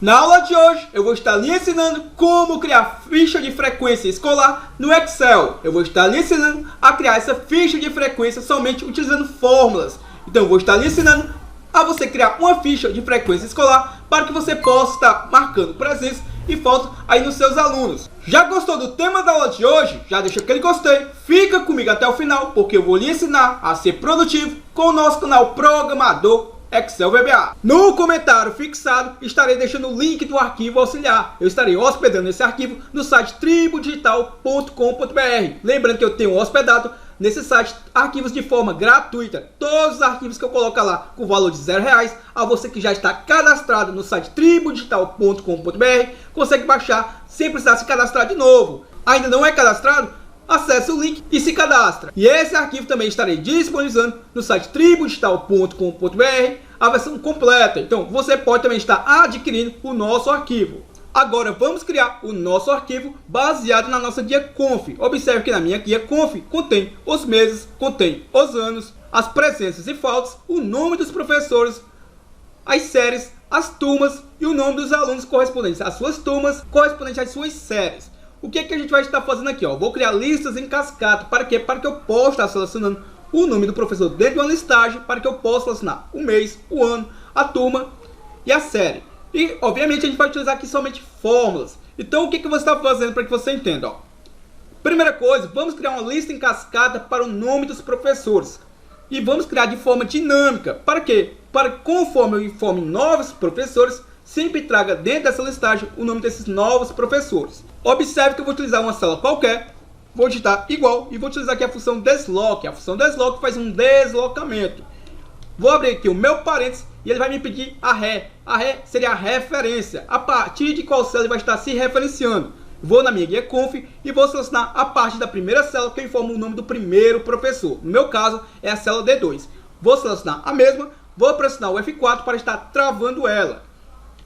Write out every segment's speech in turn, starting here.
Na aula de hoje, eu vou estar lhe ensinando como criar ficha de frequência escolar no Excel. Eu vou estar lhe ensinando a criar essa ficha de frequência somente utilizando fórmulas. Então, eu vou estar lhe ensinando a você criar uma ficha de frequência escolar para que você possa estar marcando presença e falta aí nos seus alunos. Já gostou do tema da aula de hoje? Já deixa aquele gostei, fica comigo até o final, porque eu vou lhe ensinar a ser produtivo com o nosso canal Programador Excel VBA. No comentário fixado estarei deixando o link do arquivo auxiliar. Eu estarei hospedando esse arquivo no site tribodigital.com.br. Lembrando que eu tenho hospedado nesse site arquivos de forma gratuita. Todos os arquivos que eu coloco lá com valor de R$0, a você que já está cadastrado no site tribodigital.com.br consegue baixar sem precisar se cadastrar de novo. Ainda não é cadastrado? Acesse o link e se cadastra. E esse arquivo também estarei disponibilizando no site tribodigital.com.br a versão completa. Então você pode também estar adquirindo o nosso arquivo. Agora vamos criar o nosso arquivo baseado na nossa guia Conf. Observe que na minha guia Conf contém os meses, contém os anos, as presenças e faltas, o nome dos professores, as séries, as turmas e o nome dos alunos correspondentes às suas turmas, correspondentes às suas séries. O que é que a gente vai estar fazendo aqui? Vou criar listas em cascata. Para quê? Para que eu possa estar selecionando o nome do professor dentro de uma listagem, para que eu possa selecionar o mês, o ano, a turma e a série. E, obviamente, a gente vai utilizar aqui somente fórmulas. Então, o que você está fazendo para que você entenda? Primeira coisa, vamos criar uma lista em cascata para o nome dos professores. E vamos criar de forma dinâmica. Para quê? Para que, conforme eu informe novos professores, sempre traga dentro dessa listagem o nome desses novos professores. Observe que eu vou utilizar uma célula qualquer, vou digitar igual e vou utilizar aqui a função desloque. A função desloque faz um deslocamento. Vou abrir aqui o meu parênteses e ele vai me pedir a ré. A ré seria a referência. A partir de qual célula ele vai estar se referenciando. Vou na minha guia Conf e vou selecionar a parte da primeira célula que eu informo o nome do primeiro professor. No meu caso é a célula D2. Vou selecionar a mesma, vou pressionar o F4 para estar travando ela.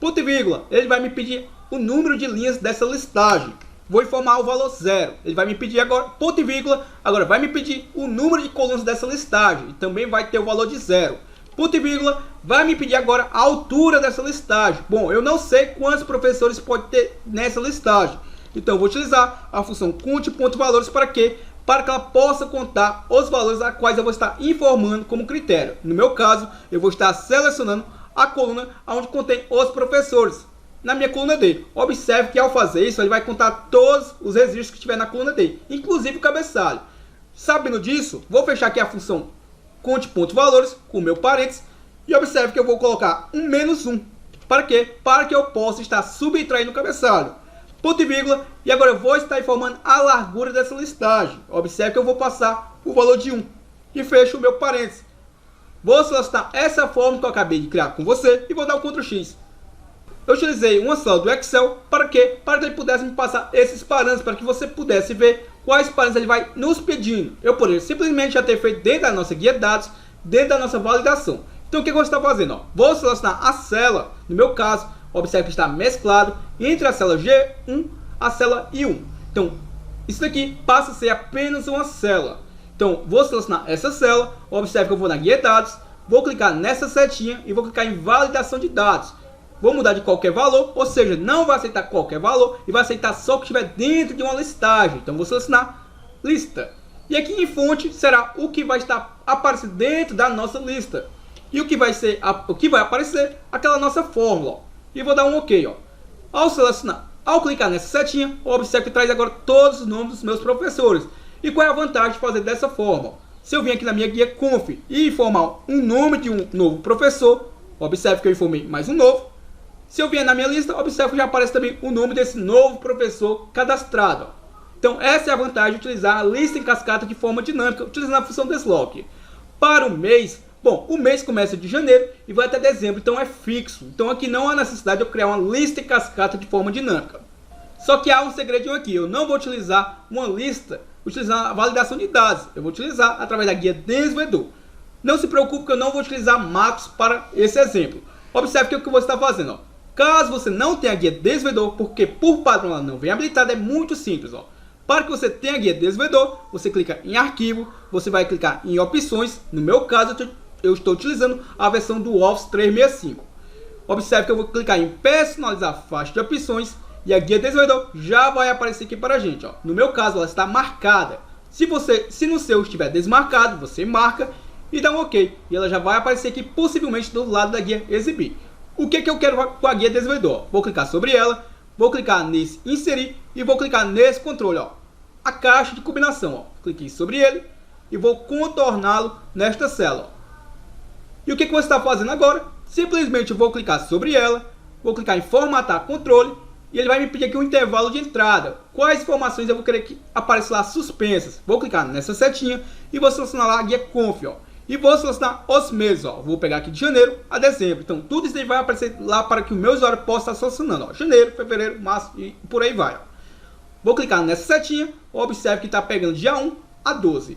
Ponto e vírgula, ele vai me pedir o número de linhas dessa listagem. Vou informar o valor 0. Ele vai me pedir agora, ponto e vírgula, agora vai me pedir o número de colunas dessa listagem. E também vai ter o valor de 0. Ponto e vírgula, vai me pedir agora a altura dessa listagem. Bom, eu não sei quantos professores pode ter nessa listagem. Então, eu vou utilizar a função conte.valores para quê? Para que ela possa contar os valores a quais eu vou estar informando como critério. No meu caso, eu vou estar selecionando a coluna onde contém os professores. Na minha coluna D, observe que ao fazer isso, ele vai contar todos os registros que estiver na coluna D, inclusive o cabeçalho. Sabendo disso, vou fechar aqui a função conte.valores com o meu parênteses e observe que eu vou colocar um menos 1. Para quê? Para que eu possa estar subtraindo o cabeçalho. Ponto e vírgula, e agora eu vou estar informando a largura dessa listagem. Observe que eu vou passar o valor de 1 e fecho o meu parênteses. Vou selecionar essa fórmula que eu acabei de criar com você e vou dar o Ctrl X. Eu utilizei uma célula do Excel para quê? Para que ele pudesse me passar esses parâmetros, para que você pudesse ver quais parâmetros ele vai nos pedindo. Eu poderia simplesmente já ter feito dentro da nossa guia de dados, dentro da nossa validação. Então o que você está fazendo? Vou selecionar a célula, no meu caso, observe que está mesclado entre a célula G1 e a célula I1. Então isso daqui passa a ser apenas uma célula. Então vou selecionar essa célula, observe que eu vou na guia de dados, vou clicar nessa setinha e vou clicar em validação de dados. Vou mudar de qualquer valor, ou seja, não vai aceitar qualquer valor e vai aceitar só o que estiver dentro de uma listagem. Então vou selecionar lista. E aqui em fonte será o que vai estar aparecendo dentro da nossa lista. E o que vai aparecer aquela nossa fórmula. E vou dar um OK. Ao clicar nessa setinha, observe que traz agora todos os nomes dos meus professores. E qual é a vantagem de fazer dessa forma? Se eu vim aqui na minha guia Conf e informar um nome de um novo professor, observe que eu informei mais um novo. Se eu vier na minha lista, observe que já aparece também o nome desse novo professor cadastrado. Então essa é a vantagem de utilizar a lista em cascata de forma dinâmica, utilizando a função desloque. Para o mês, bom, o mês começa de janeiro e vai até dezembro, então é fixo. Então aqui não há necessidade de eu criar uma lista em cascata de forma dinâmica. Só que há um segredinho aqui, eu não vou utilizar uma lista utilizando a validação de dados. Eu vou utilizar através da guia desenvolvedor. Não se preocupe que eu não vou utilizar macros para esse exemplo. Observe que o que você está fazendo. Caso você não tenha a guia desenvolvedor, porque por padrão ela não vem habilitada, é muito simples. Para que você tenha a guia desenvolvedor, você clica em arquivo, você vai clicar em opções. No meu caso, eu estou utilizando a versão do Office 365. observe que eu vou clicar em personalizar faixa de opções e a guia desenvolvedor já vai aparecer aqui para a gente, ó. No meu caso ela está marcada. Se no seu estiver desmarcado, você marca e dá um OK. E ela já vai aparecer aqui possivelmente do lado da guia exibir. O que eu quero com a guia desenvolvedor? Vou clicar sobre ela, vou clicar nesse inserir e vou clicar nesse controle, ó. A caixa de combinação, ó. Cliquei sobre ele e vou contorná-lo nesta célula. E o que você está fazendo agora? Simplesmente vou clicar sobre ela, vou clicar em formatar controle e ele vai me pedir aqui um intervalo de entrada. Quais informações eu vou querer que apareçam lá suspensas? Vou clicar nessa setinha e vou selecionar lá a guia conf, ó. E vou selecionar os meses, ó. Vou pegar aqui de janeiro a dezembro. Então tudo isso aí vai aparecer lá para que o meu usuário possa estar selecionando, ó. Janeiro, fevereiro, março e por aí vai, ó. Vou clicar nessa setinha, observe que está pegando dia 1 a 12.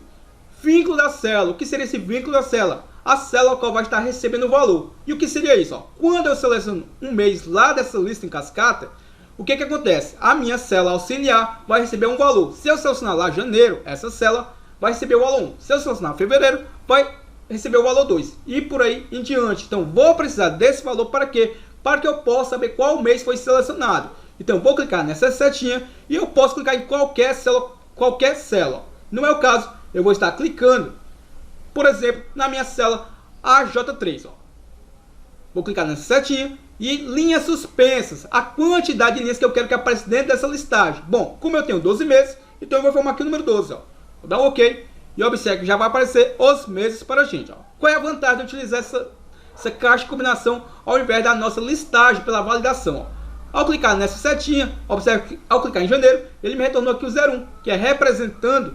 Vínculo da célula. O que seria esse vínculo da célula? A célula qual vai estar recebendo o valor. E o que seria isso? Ó? Quando eu seleciono um mês lá dessa lista em cascata, o que acontece? A minha célula auxiliar vai receber um valor. Se eu selecionar lá janeiro, essa célula vai receber o valor 1. Se eu selecionar fevereiro, vai receber o valor 2. E por aí em diante. Então vou precisar desse valor para quê? Para que eu possa saber qual mês foi selecionado. Então vou clicar nessa setinha e eu posso clicar em qualquer célula. No meu caso, eu vou estar clicando, por exemplo, na minha célula AJ3. Ó. Vou clicar nessa setinha e linhas suspensas. A quantidade de linhas que eu quero que apareça dentro dessa listagem. Bom, como eu tenho 12 meses, então eu vou formar aqui o número 12. Ó. Vou dar um OK e observe que já vai aparecer os meses para a gente. Ó. Qual é a vantagem de utilizar essa caixa de combinação ao invés da nossa listagem pela validação? Ó. Ao clicar nessa setinha, observe que ao clicar em janeiro, ele me retornou aqui o 01, que é representando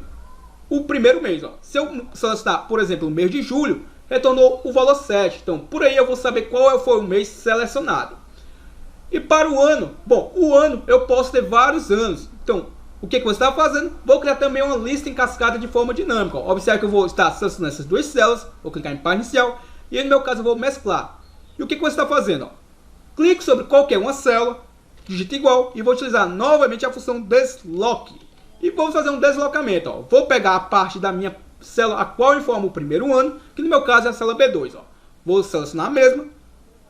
o primeiro mês. Ó. Se eu selecionar, por exemplo, o mês de julho, retornou o valor 7. Então, por aí eu vou saber qual foi o mês selecionado. E para o ano, bom, o ano eu posso ter vários anos. Então, o que você está fazendo? Vou criar também uma lista em cascata de forma dinâmica. Ó. Observe que eu vou estar selecionando essas duas células, vou clicar em página inicial e no meu caso eu vou mesclar. E o que você está fazendo? Ó? Clique sobre qualquer uma célula, digita igual e vou utilizar novamente a função desloque. E vou fazer um deslocamento. Ó. Vou pegar a parte da minha célula a qual informa o primeiro ano, que no meu caso é a célula B2. Ó. Vou selecionar a mesma,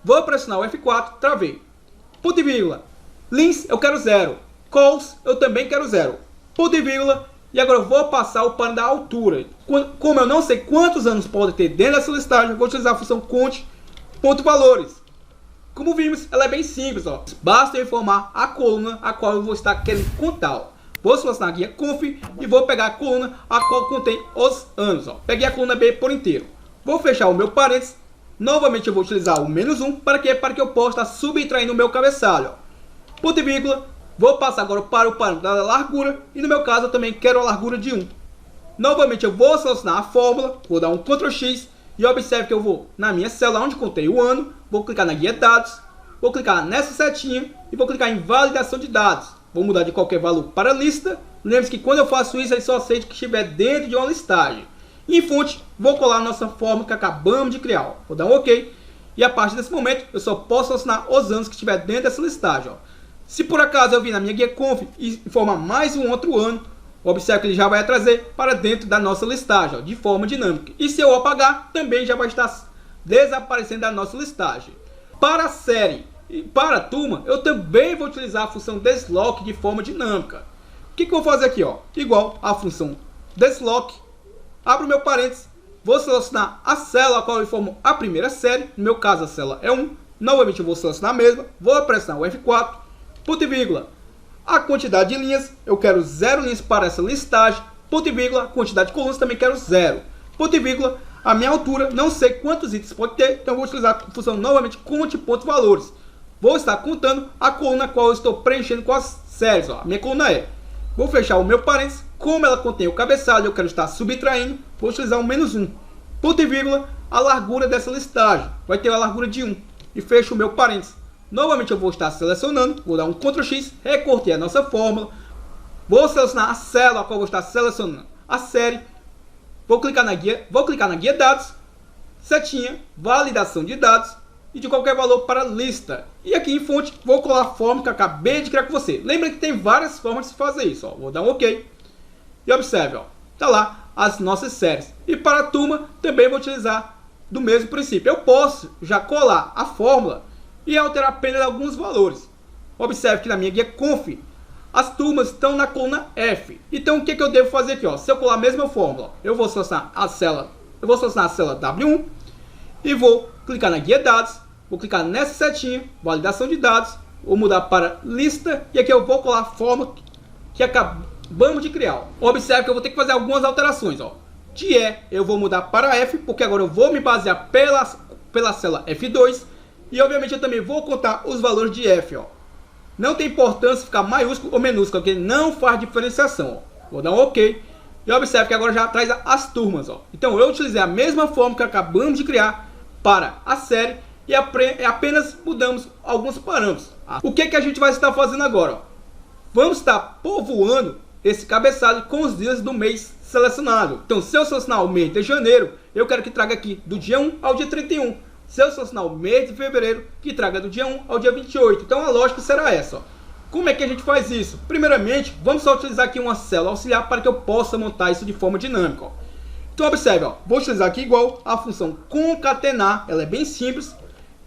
vou pressionar o F4, travei. Ponto e vírgula. Lins eu quero 0. Calls eu também quero 0. Ponto e vírgula. E agora eu vou passar o pano da altura. Como eu não sei quantos anos pode ter dentro dessa listagem, eu vou utilizar a função conte ponto valores. Como vimos, ela é bem simples. Ó. Basta eu informar a coluna a qual eu vou estar querendo contar. Ó. Vou selecionar a guia conf e vou pegar a coluna a qual contém os anos. Ó. Peguei a coluna B por inteiro. Vou fechar o meu parênteses. Novamente eu vou utilizar o -1. Para quê? Para que eu possa estar subtraindo o meu cabeçalho. Ó. Ponto e vírgula. Vou passar agora para o parâmetro da largura. E no meu caso eu também quero a largura de 1. Novamente eu vou selecionar a fórmula. Vou dar um Ctrl X. E observe que eu vou na minha célula onde contei o ano, vou clicar na guia dados, vou clicar nessa setinha e vou clicar em validação de dados. Vou mudar de qualquer valor para lista. Lembre-se que quando eu faço isso, ele só aceita que estiver dentro de uma listagem. E em fonte, vou colar a nossa fórmula que acabamos de criar. Ó. Vou dar um OK. E a partir desse momento, eu só posso selecionar os anos que estiver dentro dessa listagem. Ó. Se por acaso eu vir na minha guia conf e informar mais um outro ano, observe que ele já vai trazer para dentro da nossa listagem, ó, de forma dinâmica. E se eu apagar, também já vai estar desaparecendo da nossa listagem. Para a série e para a turma, eu também vou utilizar a função desloque de forma dinâmica. O que eu vou fazer aqui? Ó? Igual a função desloque, abro meu parênteses, vou selecionar a célula a qual eu informo a primeira série, no meu caso a célula é 1, novamente eu vou selecionar a mesma, vou pressionar o F4, ponto e vírgula. A quantidade de linhas, eu quero 0 linhas para essa listagem. Ponto e vírgula, a quantidade de colunas também quero 0. Ponto e vírgula, a minha altura, não sei quantos itens pode ter, então vou utilizar a função novamente conte pontos valores. Vou estar contando a coluna a qual eu estou preenchendo com as séries. Ó. A minha coluna é. Vou fechar o meu parênteses, como ela contém o cabeçalho, eu quero estar subtraindo, vou utilizar um -1. Ponto e vírgula, a largura dessa listagem, vai ter a largura de 1. E fecho o meu parênteses. Novamente eu vou estar selecionando, vou dar um Ctrl X, recortei a nossa fórmula, vou selecionar a célula a qual eu vou estar selecionando a série, vou clicar na guia dados, setinha, validação de dados e de qualquer valor para lista. E aqui em fonte vou colar a fórmula que eu acabei de criar com você. Lembra que tem várias formas de fazer isso. Ó. Vou dar um OK e observe, ó, tá lá as nossas séries. E para a turma também vou utilizar do mesmo princípio. Eu posso já colar a fórmula e alterar apenas alguns valores. Observe que na minha guia Conf, as turmas estão na coluna F. Então o que eu devo fazer aqui? Se eu colar a mesma fórmula, eu vou selecionar a célula W1 e vou clicar na guia dados, vou clicar nessa setinha, validação de dados, vou mudar para lista e aqui eu vou colar a fórmula que acabamos de criar. Observe que eu vou ter que fazer algumas alterações. De E eu vou mudar para F, porque agora eu vou me basear pela célula F2 e obviamente eu também vou contar os valores de F. Não tem importância ficar maiúsculo ou minúsculo, porque não faz diferenciação. Vou dar um OK. E observe que agora já traz as turmas. Então eu utilizei a mesma forma que acabamos de criar para a série e apenas mudamos alguns parâmetros. O que a gente vai estar fazendo agora? Vamos estar povoando esse cabeçalho com os dias do mês selecionado. Então se eu selecionar o mês de janeiro, eu quero que traga aqui do dia 1 ao dia 31. Se eu selecionar o mês de fevereiro, que traga do dia 1 ao dia 28. Então a lógica será essa. Como é que a gente faz isso? Primeiramente, vamos só utilizar aqui uma célula auxiliar para que eu possa montar isso de forma dinâmica. Então observe, vou utilizar aqui igual a função concatenar. Ela é bem simples.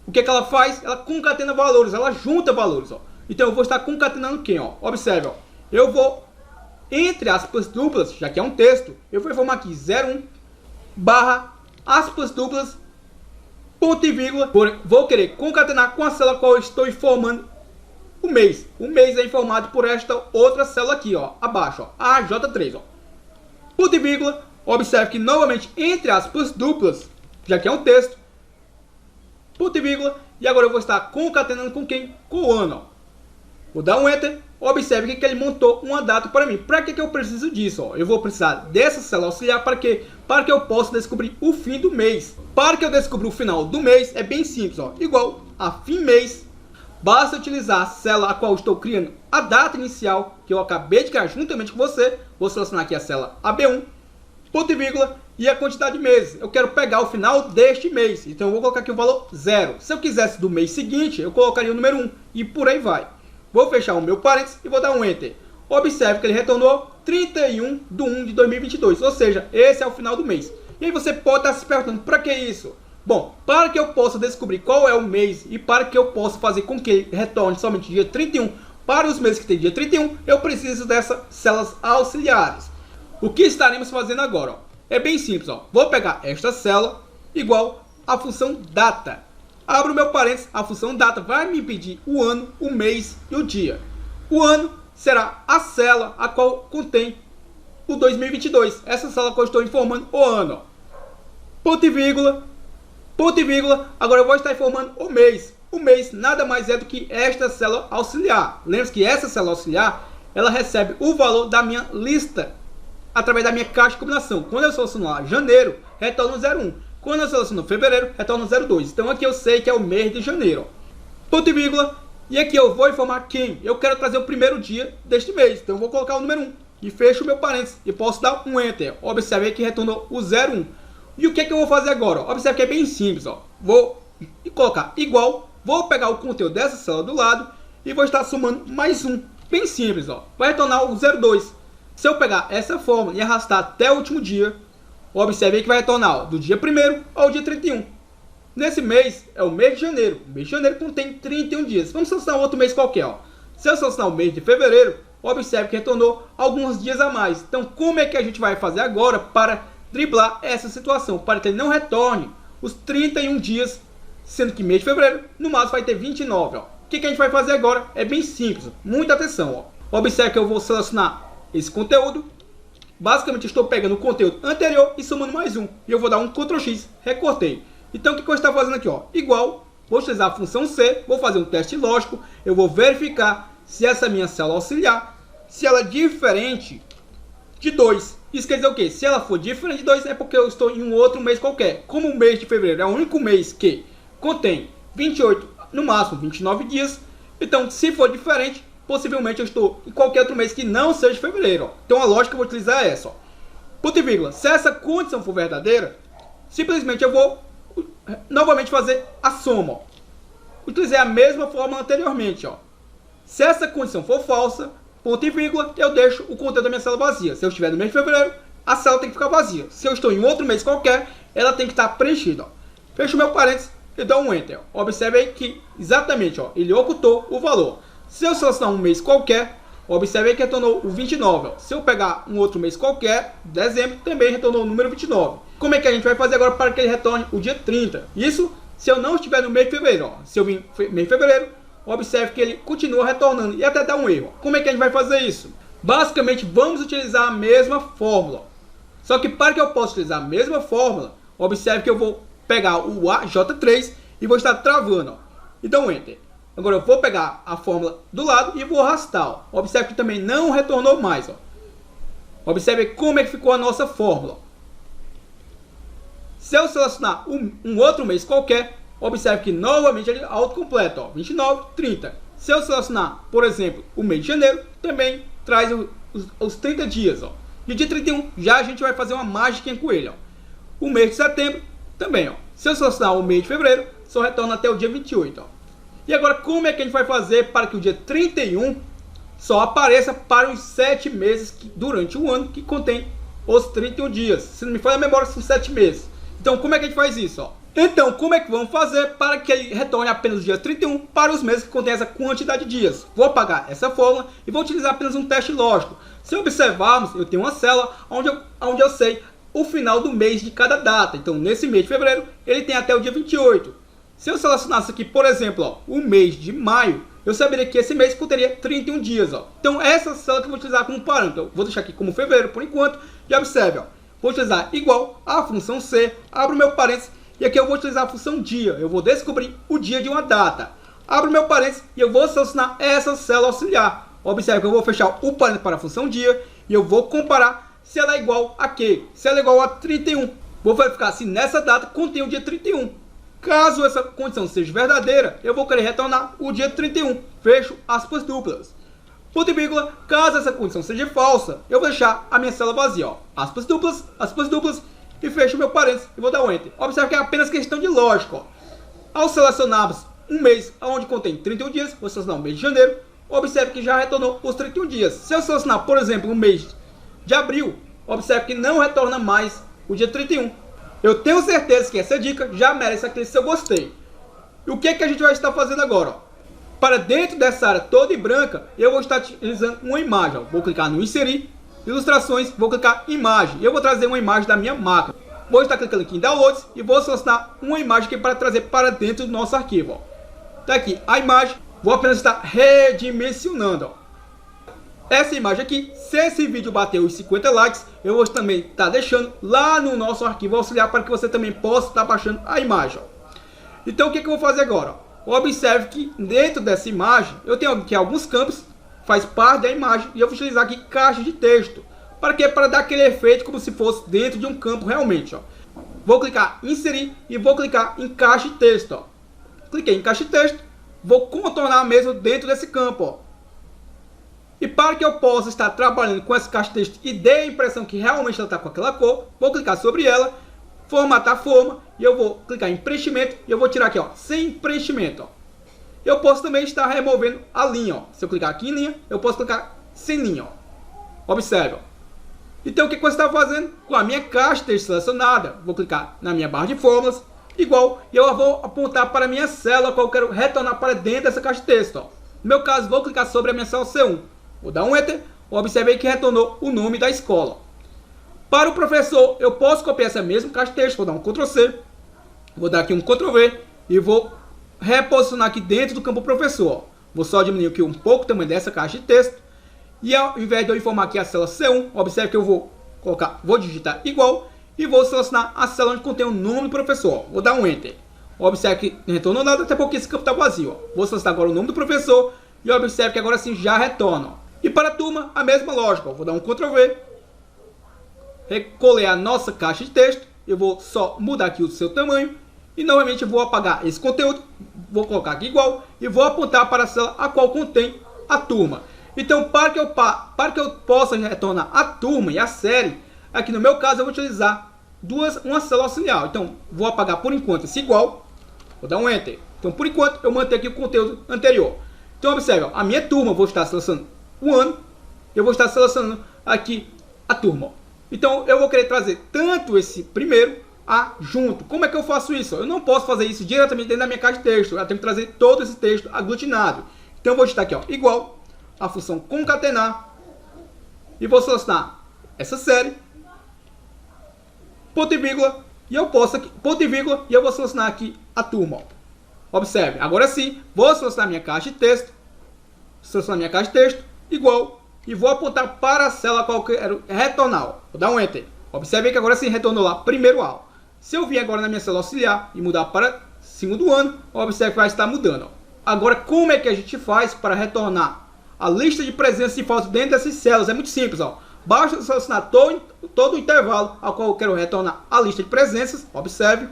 O que ela faz? Ela concatena valores, ela junta valores. Então eu vou estar concatenando quem? Observe, eu vou, entre aspas duplas, já que é um texto, eu vou informar aqui 01 barra aspas duplas, ponto e vírgula, vou querer concatenar com a célula qual eu estou informando o mês. O mês é informado por esta outra célula aqui, abaixo, a J3, ponto e vírgula. Observe que novamente entre aspas duplas, já que é um texto, ponto e vírgula, e agora eu vou estar concatenando com quem? Com o ano. Vou dar um Enter. Observe que ele montou uma data para mim. Para que eu preciso disso? Eu vou precisar dessa célula auxiliar para quê? Para que eu possa descobrir o fim do mês. Para que eu descubra o final do mês, é bem simples. Igual a fim mês, basta utilizar a célula a qual estou criando a data inicial, que eu acabei de criar juntamente com você. Vou selecionar aqui a célula AB1, ponto e vírgula, e a quantidade de meses. Eu quero pegar o final deste mês. Então eu vou colocar aqui o valor 0. Se eu quisesse do mês seguinte, eu colocaria o número 1. E por aí vai. Vou fechar o meu parênteses e vou dar um Enter. Observe que ele retornou 31 de 1 de 2022. Ou seja, esse é o final do mês. E aí você pode estar se perguntando, para que isso? Bom, para que eu possa descobrir qual é o mês e para que eu possa fazer com que ele retorne somente dia 31 para os meses que tem dia 31, eu preciso dessas células auxiliares. O que estaremos fazendo agora? É bem simples. Vou pegar esta célula igual a função data. Abro o meu parênteses, a função data vai me pedir o ano, o mês e o dia. O ano será a célula a qual contém o 2022. Essa célula que eu estou informando o ano. Ponto e vírgula. Ponto e vírgula. Agora eu vou estar informando o mês. O mês nada mais é do que esta célula auxiliar. Lembre-se que essa célula auxiliar, ela recebe o valor da minha lista através da minha caixa de combinação. Quando eu selecionar janeiro, retorna 01. Quando eu seleciono fevereiro, retorna 02. Então aqui eu sei que é o mês de janeiro. Ponto e vírgula. E aqui eu vou informar quem. Eu quero trazer o primeiro dia deste mês. Então eu vou colocar o número 1. E fecho o meu parênteses. E posso dar um Enter. Observe que retornou o 01. E o que eu vou fazer agora? Observe que é bem simples. Vou colocar igual. Vou pegar o conteúdo dessa célula do lado. E vou estar somando mais um. Bem simples. Vai retornar o 02. Se eu pegar essa fórmula e arrastar até o último dia, observe que vai retornar do dia 1º ao dia 31. Nesse mês, é o mês de janeiro. O mês de janeiro contém 31 dias. Vamos selecionar outro mês qualquer. Se eu selecionar o mês de fevereiro, observe que retornou alguns dias a mais. Então, como é que a gente vai fazer agora para driblar essa situação? Para que ele não retorne os 31 dias, sendo que mês de fevereiro, no máximo, vai ter 29. O que a gente vai fazer agora? É bem simples. Muita atenção. Observe que eu vou selecionar esse conteúdo. Basicamente estou pegando o conteúdo anterior e somando mais um. E eu vou dar um Ctrl X, recortei. Então o que eu estou fazendo aqui? Igual, vou utilizar a função C, vou fazer um teste lógico. Eu vou verificar se essa minha célula auxiliar, se ela é diferente de 2. Isso quer dizer o quê? Se ela for diferente de 2 é porque eu estou em um outro mês qualquer. Como o mês de fevereiro é o único mês que contém 28, no máximo 29 dias. Então se for diferente, possivelmente eu estou em qualquer outro mês que não seja fevereiro. Então a lógica que eu vou utilizar é essa. Ponto e vírgula. Se essa condição for verdadeira, simplesmente eu vou novamente fazer a soma. Utilizei a mesma fórmula anteriormente. Se essa condição for falsa, ponto e vírgula, eu deixo o conteúdo da minha célula vazia. Se eu estiver no mês de fevereiro, a célula tem que ficar vazia. Se eu estou em outro mês qualquer, ela tem que estar preenchida. Fecho meu parênteses e dou um Enter. Observe aí que exatamente, ó, ele ocultou o valor. Se eu selecionar um mês qualquer, observe aí que retornou o 29. Ó. Se eu pegar um outro mês qualquer, dezembro, também retornou o número 29. Como é que a gente vai fazer agora para que ele retorne o dia 30? Isso se eu não estiver no mês de fevereiro. Ó. Se eu vim no mês de fevereiro, observe que ele continua retornando e até dá um erro. Como é que a gente vai fazer isso? Basicamente, vamos utilizar a mesma fórmula. Só que para que eu possa utilizar a mesma fórmula, observe que eu vou pegar o AJ3 e vou estar travando. Ó. E dou um Enter. Agora eu vou pegar a fórmula do lado e vou arrastar. Ó. Observe que também não retornou mais. Ó. Observe como é que ficou a nossa fórmula. Se eu selecionar um outro mês qualquer, observe que novamente ele autocompleta. 29, 30. Se eu selecionar, por exemplo, o mês de janeiro, também traz os 30 dias. Ó. E dia 31 já a gente vai fazer uma mágica com ele. Ó. O mês de setembro também. Ó. Se eu selecionar o mês de fevereiro, só retorna até o dia 28. Ó. E agora, como é que a gente vai fazer para que o dia 31 só apareça para os 7 meses durante o ano que contém os 31 dias? Se não me falha a memória, são 7 meses. Então, como é que a gente faz isso? Ó? Então, como é que vamos fazer para que ele retorne apenas o dia 31 para os meses que contém essa quantidade de dias? Vou apagar essa fórmula e vou utilizar apenas um teste lógico. Se observarmos, eu tenho uma célula onde eu sei o final do mês de cada data. Então, nesse mês de fevereiro, ele tem até o dia 28. Se eu selecionasse aqui, por exemplo, ó, o mês de maio, eu saberia que esse mês conteria 31 dias. Ó. Então, essa célula que eu vou utilizar como parâmetro. Eu vou deixar aqui como fevereiro por enquanto. E observe, ó, vou utilizar igual a função C, abro meu parênteses, e aqui eu vou utilizar a função dia. Eu vou descobrir o dia de uma data. Abro meu parênteses e eu vou selecionar essa célula auxiliar. Observe que eu vou fechar o parênteses para a função dia e eu vou comparar se ela é igual a quê? Se ela é igual a 31. Vou verificar se nessa data contém o dia 31. Caso essa condição seja verdadeira, eu vou querer retornar o dia 31. Fecho aspas duplas. Ponto e vírgula, caso essa condição seja falsa, eu vou deixar a minha célula vazia. Ó. Aspas duplas, e fecho meu parênteses e vou dar um Enter. Observe que é apenas questão de lógica. Ó. Ao selecionarmos um mês onde contém 31 dias, vou selecionar o mês de janeiro, observe que já retornou os 31 dias. Se eu selecionar, por exemplo, o mês de abril, observe que não retorna mais o dia 31. Eu tenho certeza que essa dica já merece aquele seu gostei. E o que é que a gente vai estar fazendo agora? Ó? Para dentro dessa área toda em branca, eu vou estar utilizando uma imagem. Ó. Vou clicar no inserir, ilustrações, vou clicar em imagem. Eu vou trazer uma imagem da minha máquina. Vou estar clicando aqui em downloads e vou selecionar uma imagem aqui para trazer para dentro do nosso arquivo. Está aqui a imagem, vou apenas estar redimensionando. Ó. Essa imagem aqui, se esse vídeo bater os 50 likes, eu vou também estar deixando lá no nosso arquivo auxiliar para que você também possa estar baixando a imagem. Ó. Então o que eu vou fazer agora? Ó? Observe que dentro dessa imagem, eu tenho aqui alguns campos, faz parte da imagem, e eu vou utilizar aqui caixa de texto. Para quê? Para dar aquele efeito como se fosse dentro de um campo realmente. Ó. Vou clicar em inserir e vou clicar em caixa de texto. Ó. Cliquei em caixa de texto, vou contornar mesmo dentro desse campo. Ó. E para que eu possa estar trabalhando com essa caixa de texto e dê a impressão que realmente ela está com aquela cor, vou clicar sobre ela, formatar a forma, e eu vou clicar em preenchimento, e eu vou tirar aqui, ó, sem preenchimento. Ó. Eu posso também estar removendo a linha. Ó. Se eu clicar aqui em linha, eu posso clicar sem linha. Ó. Observe. Ó. Então o que você está fazendo? Com a minha caixa de texto selecionada, vou clicar na minha barra de fórmulas, igual, e eu vou apontar para a minha célula que eu quero retornar para dentro dessa caixa de texto. Ó. No meu caso, vou clicar sobre a minha célula C1. Vou dar um Enter, observei que retornou o nome da escola. Para o professor, eu posso copiar essa mesma caixa de texto, vou dar um Ctrl C, vou dar aqui um Ctrl V e vou reposicionar aqui dentro do campo professor. Ó. Vou só diminuir aqui um pouco o tamanho dessa caixa de texto e ao invés de eu informar aqui a célula C1, observe que eu vou digitar igual e vou selecionar a célula onde contém o nome do professor. Ó. Vou dar um Enter. Observe que não retornou nada, até porque esse campo está vazio. Ó. Vou selecionar agora o nome do professor e observe que agora sim já retorna. Ó. E para a turma, a mesma lógica. Ó. Vou dar um Ctrl V, recolher a nossa caixa de texto, eu vou só mudar aqui o seu tamanho e novamente eu vou apagar esse conteúdo, vou colocar aqui igual e vou apontar para a célula a qual contém a turma. Então, para que eu possa retornar a turma e a série, aqui no meu caso eu vou utilizar uma célula auxiliar. Então, vou apagar por enquanto esse igual, vou dar um Enter. Então, por enquanto, eu mantenho aqui o conteúdo anterior. Então, observe, ó, a minha turma, eu vou estar selecionando o ano, eu vou estar selecionando aqui a turma. Ó. Então, eu vou querer trazer tanto esse primeiro junto. Como é que eu faço isso? Eu não posso fazer isso diretamente dentro da minha caixa de texto. Eu tenho que trazer todo esse texto aglutinado. Então eu vou digitar aqui, ó, igual a função concatenar e vou selecionar essa série, ponto e vírgula, e eu posso aqui, ponto e vírgula, e eu vou selecionar aqui a turma, ó. Observe, agora sim, vou selecionar minha caixa de texto, igual, e vou apontar para a célula qual eu quero retornar, ó. Vou dar um Enter. Observe que agora sim retornou lá primeiro A. Se eu vir agora na minha célula auxiliar e mudar para segundo ano, observe que vai estar mudando, ó. Agora, como é que a gente faz para retornar a lista de presenças e faltas dentro dessas células? É muito simples, ó. Basta selecionar todo o intervalo ao qual eu quero retornar a lista de presenças. Observe.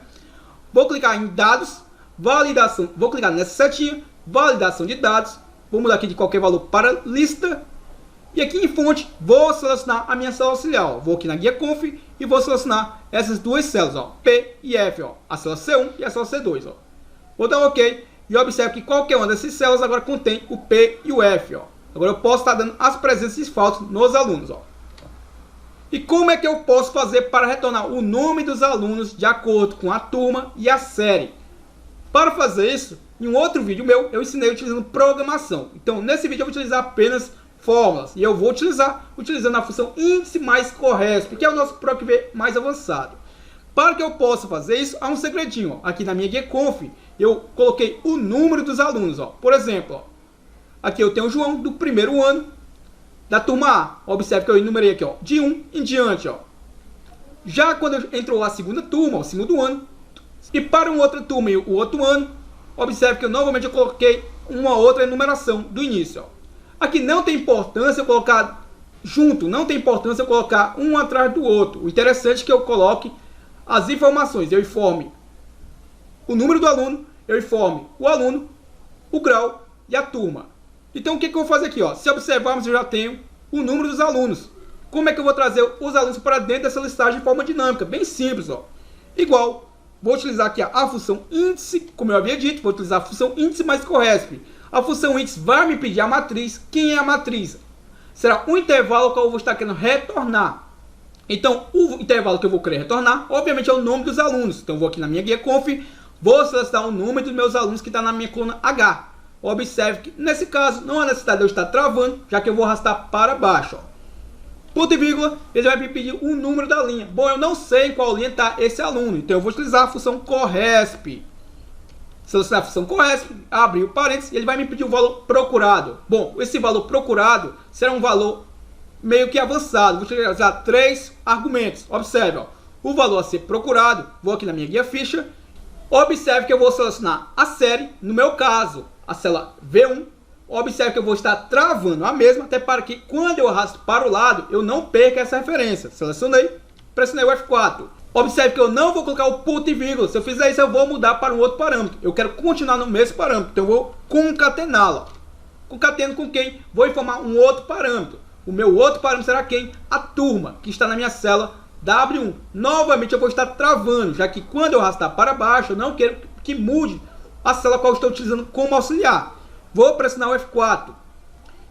Vou clicar em dados, validação. Vou clicar nessa setinha, validação de dados. Vou mudar aqui de qualquer valor para lista. E aqui em fonte, vou selecionar a minha célula auxiliar, ó. Vou aqui na guia conf e vou selecionar essas duas células, ó, P e F, ó, a célula C1 e a célula C2, ó. Vou dar um OK. E observe que qualquer uma dessas células agora contém o P e o F, ó. Agora eu posso estar dando as presenças e faltas nos alunos, ó. E como é que eu posso fazer para retornar o nome dos alunos de acordo com a turma e a série? Para fazer isso, em um outro vídeo meu, eu ensinei utilizando programação. Então, nesse vídeo eu vou utilizar apenas fórmulas. E eu vou utilizando a função índice mais corresp, que é o nosso PROC-V mais avançado. Para que eu possa fazer isso, há um segredinho, ó. Aqui na minha guia conf, eu coloquei o número dos alunos, ó. Por exemplo, ó, aqui eu tenho o João do primeiro ano da turma A. Observe que eu enumerei aqui, ó, de 1 em diante, ó. Já quando entrou a segunda turma, o segundo ano, e para uma outra turma e o outro ano, observe que novamente eu coloquei uma outra enumeração do início, ó. Aqui não tem importância eu colocar junto, não tem importância eu colocar um atrás do outro. O interessante é que eu coloque as informações, eu informe o número do aluno, eu informe o aluno, o grau e a turma. Então o que eu vou fazer aqui, ó? Se observarmos, eu já tenho o número dos alunos. Como é que eu vou trazer os alunos para dentro dessa listagem de forma dinâmica? Bem simples, ó. Igual, vou utilizar aqui a função índice, como eu havia dito, vou utilizar a função índice mais corresp. A função índice vai me pedir a matriz. Quem é a matriz? Será o intervalo que eu vou estar querendo retornar. Então, o intervalo que eu vou querer retornar, obviamente, é o nome dos alunos. Então, vou aqui na minha guia conf, vou selecionar o número dos meus alunos que está na minha coluna H. Observe que, nesse caso, não há necessidade de eu estar travando, já que eu vou arrastar para baixo, ó. Ponto e vírgula, ele vai me pedir o número da linha. Bom, eu não sei em qual linha está esse aluno, então eu vou utilizar a função corresp. Selecionar a função corresp, abrir o parênteses, e ele vai me pedir o valor procurado. Bom, esse valor procurado será um valor meio que avançado. Vou utilizar 3 argumentos. Observe, ó, o valor a ser procurado. Vou aqui na minha guia ficha. Observe que eu vou selecionar a série, no meu caso, a célula V1. Observe que eu vou estar travando a mesma, até para que quando eu arrasto para o lado, eu não perca essa referência. Selecionei, pressionei o F4. Observe que eu não vou colocar o ponto e vírgula. Se eu fizer isso, eu vou mudar para um outro parâmetro. Eu quero continuar no mesmo parâmetro, então eu vou concatená-la. Concateno com quem? Vou informar um outro parâmetro. O meu outro parâmetro será quem? A turma, que está na minha célula W1. Novamente eu vou estar travando, já que quando eu arrastar para baixo, eu não quero que mude a célula qual eu estou utilizando como auxiliar. Vou pressionar o F4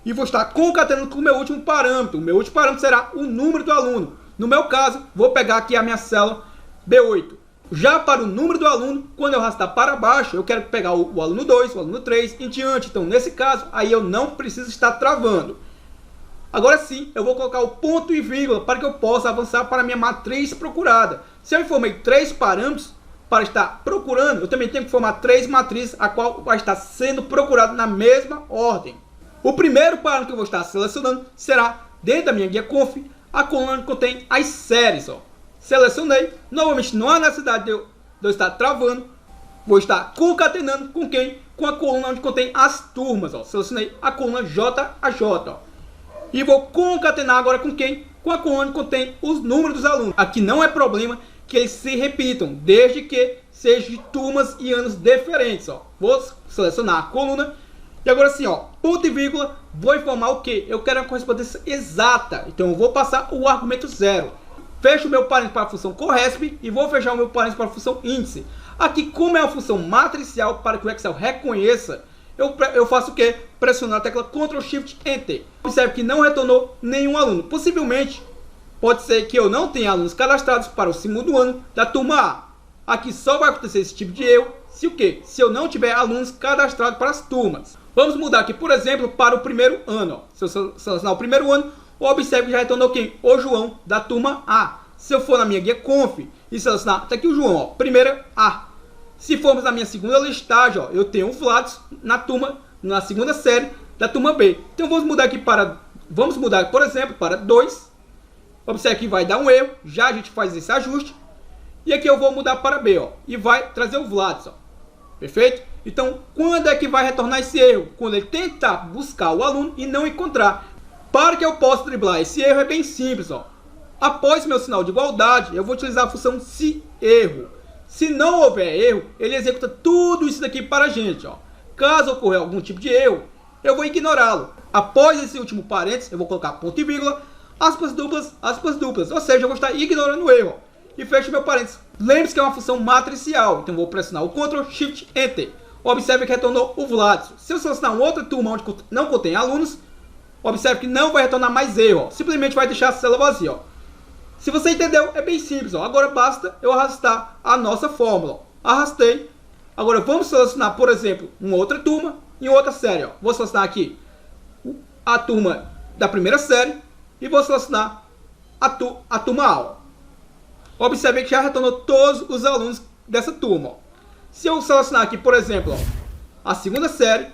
e vou estar concatenando com o meu último parâmetro. O meu último parâmetro será o número do aluno. No meu caso, vou pegar aqui a minha célula B8. Já para o número do aluno, quando eu arrastar para baixo, eu quero pegar o aluno 2, o aluno 3, em diante. Então, nesse caso, aí eu não preciso estar travando. Agora sim, eu vou colocar o ponto e vírgula para que eu possa avançar para a minha matriz procurada. Se eu informei 3 parâmetros para estar procurando, eu também tenho que formar 3 matrizes, a qual vai estar sendo procurado na mesma ordem. O primeiro parâmetro que eu vou estar selecionando será, dentro da minha guia conf, a coluna que contém as séries, ó. Selecionei, novamente não há necessidade de eu estar travando, vou estar concatenando com quem? Com a coluna onde contém as turmas, ó. Selecionei a coluna J a J, ó. E vou concatenar agora com quem? Com a coluna onde contém os números dos alunos. Aqui não é problema que eles se repitam, desde que sejam de turmas e anos diferentes, ó. Vou selecionar a coluna. E agora sim, ó, ponto e vírgula, vou informar o que? Eu quero a correspondência exata, então eu vou passar o argumento 0. Fecho o meu parênteses para a função corresp e vou fechar o meu parênteses para a função índice. Aqui, como é uma função matricial, para que o Excel reconheça, eu faço o que? Pressionar a tecla Ctrl Shift Enter. Observe que não retornou nenhum aluno. Possivelmente, pode ser que eu não tenha alunos cadastrados para o segundo ano da turma A. Aqui só vai acontecer esse tipo de erro se o quê? Se eu não tiver alunos cadastrados para as turmas. Vamos mudar aqui, por exemplo, para o primeiro ano. Se eu selecionar o primeiro ano, observe que já retornou quem? O João da turma A. Se eu for na minha guia Conf e selecionar, tá aqui o João, ó, primeira A. Se formos na minha segunda listagem, ó, eu tenho o Vlados na segunda série da turma B. Então vamos mudar, por exemplo, para 2. Observe que vai dar um erro, já a gente faz esse ajuste. E aqui eu vou mudar para B, ó, e vai trazer o Vlados, ó. Perfeito? Então, quando é que vai retornar esse erro? Quando ele tentar buscar o aluno e não encontrar. Para que eu possa driblar esse erro é bem simples, ó. Após meu sinal de igualdade, eu vou utilizar a função se erro. Se não houver erro, ele executa tudo isso daqui para a gente, ó. Caso ocorra algum tipo de erro, eu vou ignorá-lo. Após esse último parênteses, eu vou colocar ponto e vírgula, aspas duplas, ou seja, eu vou estar ignorando o erro, ó. E fecho meu parênteses. Lembre-se que é uma função matricial, então vou pressionar o Ctrl, Shift, Enter. Observe que retornou o Vlados. Se eu selecionar uma outra turma onde não contém alunos, observe que não vai retornar mais erro, ó. Simplesmente vai deixar a célula vazia, ó. Se você entendeu, é bem simples, ó. Agora basta eu arrastar a nossa fórmula, ó. Arrastei. Agora vamos selecionar, por exemplo, uma outra turma em outra série, ó. Vou selecionar aqui a turma da primeira série e vou selecionar a turma A, ó. Observe que já retornou todos os alunos dessa turma, ó. Se eu selecionar aqui, por exemplo, ó, a segunda série,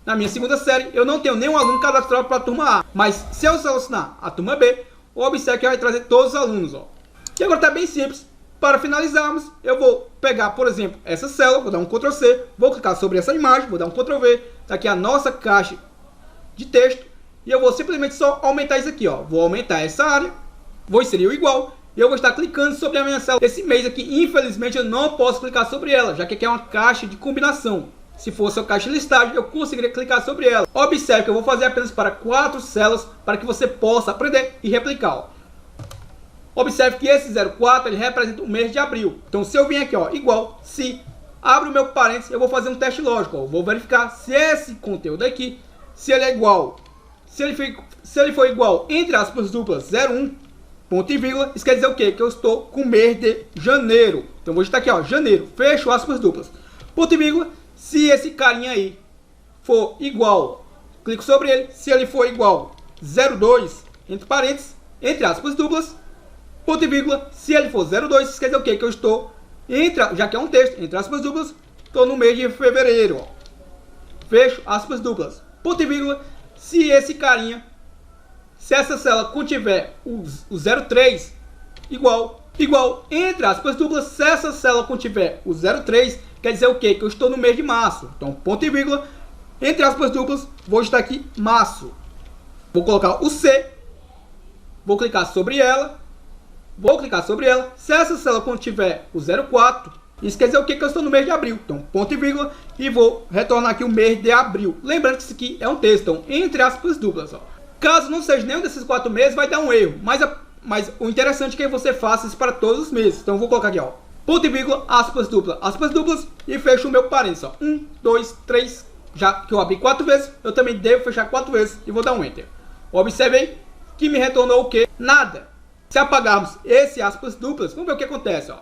na minha segunda série, eu não tenho nenhum aluno cadastrado para a turma A. Mas se eu selecionar a turma B, observe que vai trazer todos os alunos, ó. E agora está bem simples. Para finalizarmos, eu vou pegar, por exemplo, essa célula, vou dar um Ctrl C, vou clicar sobre essa imagem, vou dar um Ctrl V, está aqui a nossa caixa de texto, e eu vou simplesmente só aumentar isso aqui, ó. Vou aumentar essa área, vou inserir o igual, e eu vou estar clicando sobre a minha célula. Esse mês aqui, infelizmente, eu não posso clicar sobre ela, já que aqui é uma caixa de combinação. Se fosse a caixa de listagem, eu conseguiria clicar sobre ela. Observe que eu vou fazer apenas para 4 células, para que você possa aprender e replicar, ó. Observe que esse 04 ele representa o mês de abril. Então, se eu vim aqui, ó, igual, se abro o meu parênteses, eu vou fazer um teste lógico, ó. Vou verificar se esse conteúdo aqui, se ele é igual, se ele for igual, entre aspas duplas, 01, ponto e vírgula, isso quer dizer o quê? Que eu estou com o mês de janeiro. Então, vou digitar aqui, ó, janeiro, fecho aspas duplas, ponto e vírgula. Se esse carinha aí for igual, clico sobre ele. Se ele for igual 02, entre parênteses, entre aspas duplas, ponto e vírgula. Se ele for 02, isso quer dizer o quê? Que eu estou, já que é um texto, entre aspas duplas, estou no mês de fevereiro, ó. Fecho aspas duplas, ponto e vírgula. Se esse carinha, se essa célula contiver o 03, igual, entre aspas duplas, se essa célula contiver o 03, quer dizer o quê? Que eu estou no mês de março. Então, ponto e vírgula, entre aspas duplas, vou estar aqui, março. Vou colocar o C, vou clicar sobre ela, se essa célula contiver o 04, isso quer dizer o quê? Que eu estou no mês de abril. Então, ponto e vírgula, e vou retornar aqui o mês de abril. Lembrando que isso aqui é um texto, então, entre aspas duplas, ó. Caso não seja nenhum desses 4 meses, vai dar um erro, mas o interessante é que você faça isso para todos os meses. Então, eu vou colocar aqui, ó, ponto e vírgula, aspas duplas, e fecho o meu parênteses, ó. 1, 2, 3, já que eu abri 4 vezes, eu também devo fechar 4 vezes e vou dar um Enter. Observe aí que me retornou o quê? Nada. Se apagarmos esse aspas duplas, vamos ver o que acontece, ó.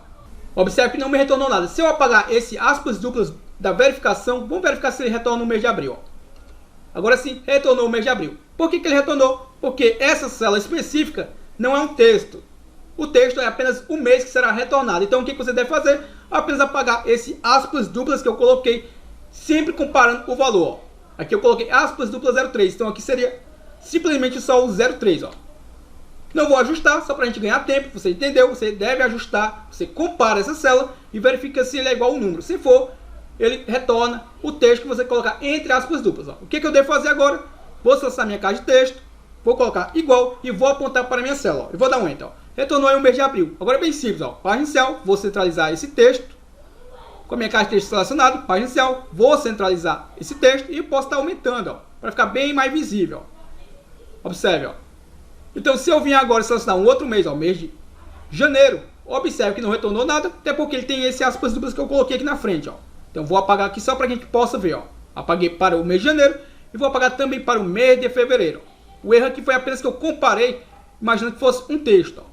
Observe que não me retornou nada. Se eu apagar esse aspas duplas da verificação, vamos verificar se ele retorna no mês de abril, ó. Agora sim, retornou o mês de abril. Por que ele retornou? Porque essa célula específica não é um texto. O texto é apenas o mês que será retornado. Então, o que você deve fazer? Apenas apagar esse aspas duplas que eu coloquei, sempre comparando o valor, ó. Aqui eu coloquei aspas duplas 03. Então, aqui seria simplesmente só o 03, ó. Não vou ajustar, só para a gente ganhar tempo. Você entendeu? Você deve ajustar. Você compara essa célula e verifica se ele é igual ao número. Se for, ele retorna o texto que você colocar entre aspas duplas, ó. O que eu devo fazer agora? Vou selecionar minha caixa de texto, vou colocar igual e vou apontar para a minha célula, ó. E vou dar um Enter, ó. Retornou aí o mês de abril. Agora é bem simples, ó. Página inicial, vou centralizar esse texto. Com a minha caixa de texto selecionada, página inicial, vou centralizar esse texto e posso estar aumentando, ó, para ficar bem mais visível, ó. Observe, ó. Então, se eu vim agora selecionar um outro mês, ó, mês de janeiro, observe que não retornou nada, até porque ele tem esse aspas duplas que eu coloquei aqui na frente, ó. Então, vou apagar aqui só para que a gente possa ver, ó. Apaguei para o mês de janeiro e vou apagar também para o mês de fevereiro. O erro aqui foi apenas que eu comparei, imaginando que fosse um texto, ó.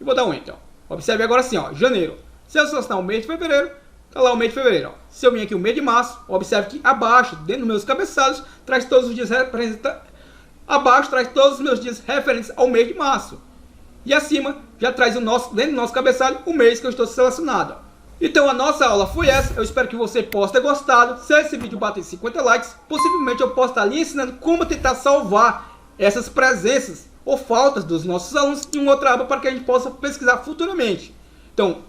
e vou dar um Enter. Observe agora assim, ó, janeiro. Se eu selecionar o mês de fevereiro, tá lá o mês de fevereiro. Ó. Se eu vir aqui o mês de março, observe que abaixo, dentro dos meus cabeçalhos, traz todos os dias abaixo traz todos os meus dias referentes ao mês de março. E acima já traz dentro do nosso cabeçalho o mês que eu estou selecionado. Ó. Então a nossa aula foi essa, eu espero que você possa ter gostado. Se esse vídeo bater 50 likes, possivelmente eu possa estar ali ensinando como tentar salvar essas presenças ou faltas dos nossos alunos em uma outra aba para que a gente possa pesquisar futuramente. Então,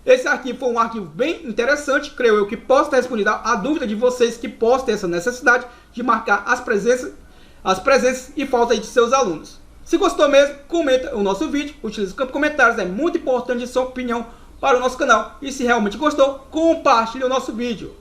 esse arquivo foi um arquivo bem interessante, creio eu que possa ter respondido a dúvida de vocês que possam ter essa necessidade de marcar as presenças e faltas aí de seus alunos. Se gostou mesmo, comenta o nosso vídeo, utilize o campo de comentários, é muito importante a sua opinião para o nosso canal. E se realmente gostou, compartilhe o nosso vídeo.